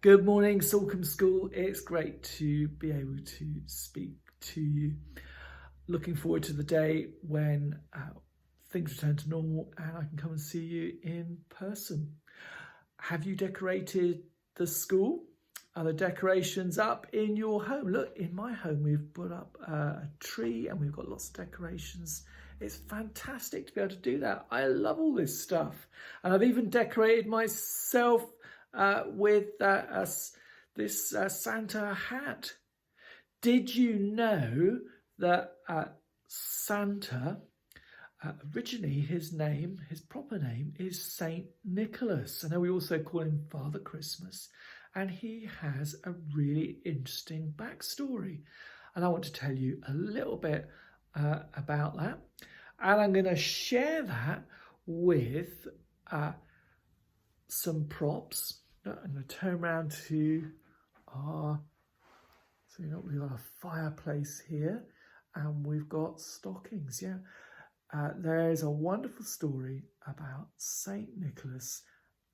Good morning, Salcombe School. It's great to be able to speak to you. Looking forward to the day when things return to normal and I can come and see you in person. Have you decorated the school? Are the decorations up in your home? Look, in my home, we've put up a tree and we've got lots of decorations. It's fantastic to be able to do that. I love all this stuff. And I've even decorated myself with this Santa hat. Did you know that Santa, originally his proper name is Saint Nicholas? I know we also call him Father Christmas, and he has a really interesting backstory. And I want to tell you a little bit about that. And I'm going to share that with some props. I'm going to turn around to we've got a fireplace here and we've got stockings. There is a wonderful story about Saint Nicholas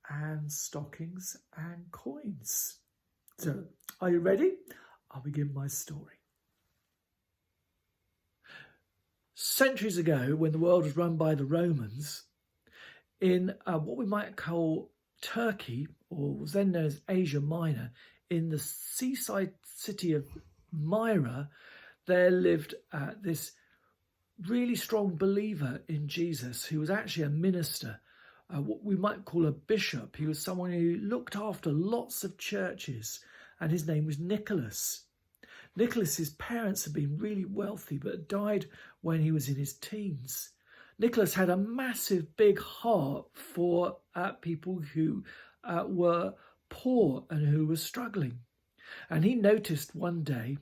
and stockings and coins. So, are you ready? I'll begin my story. Centuries ago, when the world was run by the Romans, in what we might call Turkey, or was then known as Asia Minor, in the seaside city of Myra, there lived this really strong believer in Jesus who was actually a minister, what we might call a bishop. He was someone who looked after lots of churches, and his name was Nicholas. Nicholas's parents had been really wealthy but died when he was in his teens. Nicholas had a massive big heart for people who were poor and who were struggling. And he noticed one day,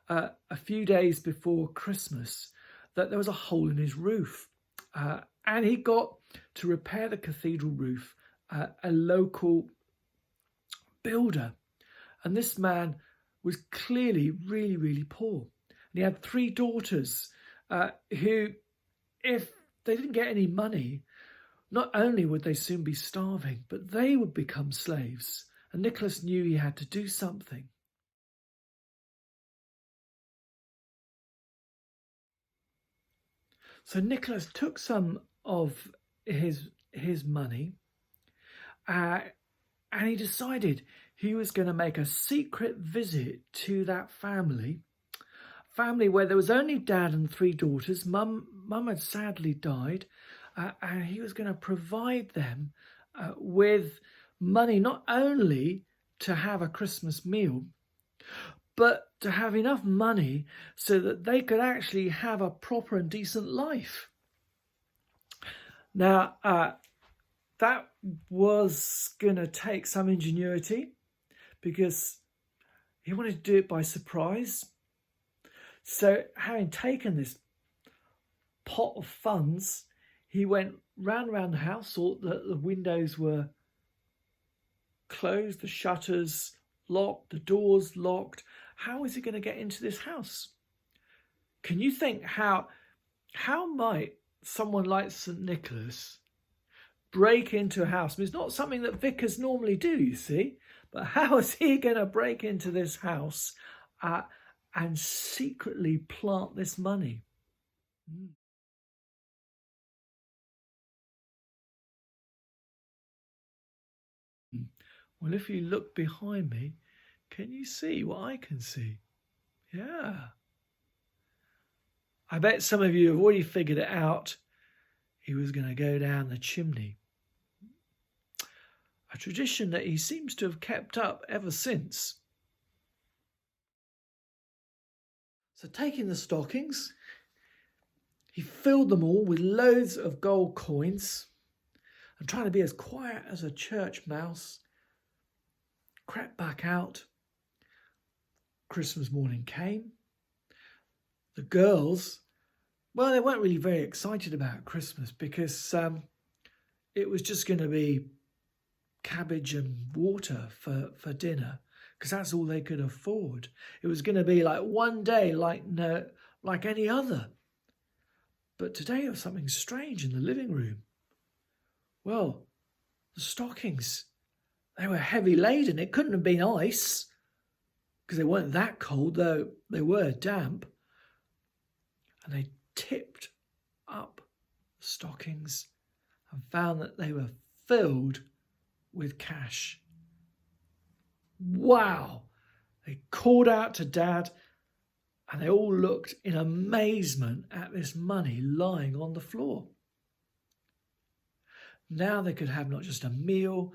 a few days before Christmas, that there was a hole in his roof. And he got to repair the cathedral roof, a local builder. And this man was clearly really, really poor. And he had 3 daughters who, if they didn't get any money, not only would they soon be starving, but they would become slaves. And Nicholas knew he had to do something. So Nicholas took some of his money and he decided he was going to make a secret visit to that family where there was only dad and 3 daughters. Mum had sadly died, and he was going to provide them with money, not only to have a Christmas meal, but to have enough money so that they could actually have a proper and decent life. Now, that was going to take some ingenuity because he wanted to do it by surprise. So having taken this pot of funds, he went round the house, saw that the windows were closed, the shutters locked, the doors locked. How is he going to get into this house? Can you think how might someone like St. Nicholas break into a house? I mean, it's not something that vicars normally do, you see, but how is he going to break into this house and secretly plant this money? Well, if you look behind me, can you see what I can see? Yeah. I bet some of you have already figured it out. He was going to go down the chimney. A tradition that he seems to have kept up ever since. So taking the stockings, he filled them all with loads of gold coins and, trying to be as quiet as a church mouse, crept back out. Christmas morning came. The girls, well, they weren't really very excited about Christmas because it was just going to be cabbage and water for dinner, because that's all they could afford. It was going to be like one day like any other. But today there was something strange in the living room. Well, the stockings, They were heavy laden. It couldn't have been ice because they weren't that cold, though they were damp. And they tipped up the stockings and found that they were filled with cash. Wow! They called out to Dad, and they all looked in amazement at this money lying on the floor. Now they could have not just a meal,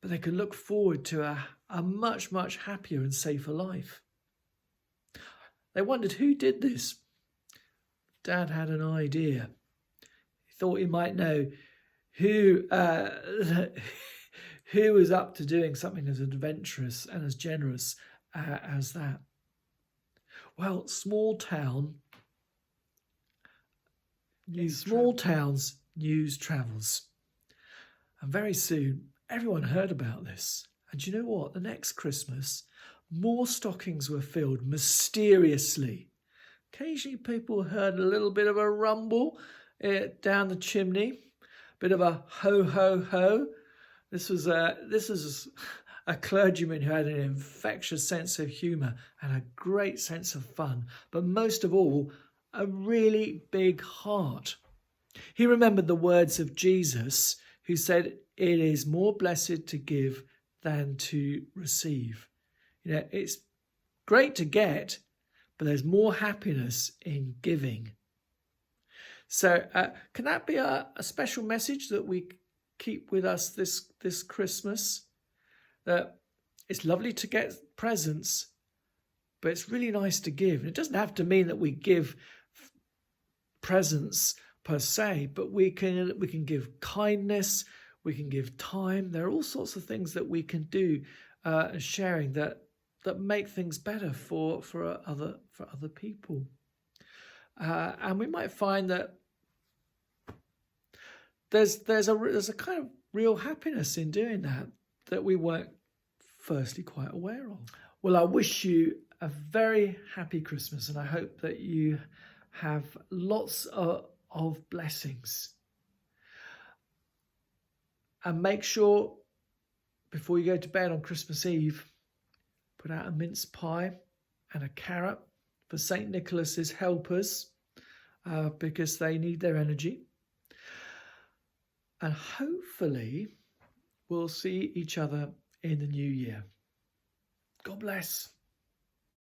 but they could look forward to a much, much happier and safer life. They wondered who did this. Dad had an idea. He thought he might know who was up to doing something as adventurous and as generous as that. Well, small towns, news travels. And very soon, everyone heard about this. And you know what? The next Christmas, more stockings were filled mysteriously. Occasionally, people heard a little bit of a rumble down the chimney, bit of a ho, ho, ho. This was a clergyman who had an infectious sense of humour and a great sense of fun, but most of all, a really big heart. He remembered the words of Jesus, who said, "It is more blessed to give than to receive." You know, it's great to get, but there's more happiness in giving. So can that be a special message that we keep with us this Christmas? That it's lovely to get presents, but it's really nice to give. And it doesn't have to mean that we give presents per se, but we can give kindness, we can give time. There are all sorts of things that we can do, sharing that make things better for other people. And we might find that there's a kind of real happiness in doing that we weren't firstly quite aware of. Well, I wish you a very happy Christmas, and I hope that you have lots of blessings. And make sure before you go to bed on Christmas Eve, put out a mince pie and a carrot for St. Nicholas's helpers, because they need their energy. And hopefully we'll see each other in the new year. God bless.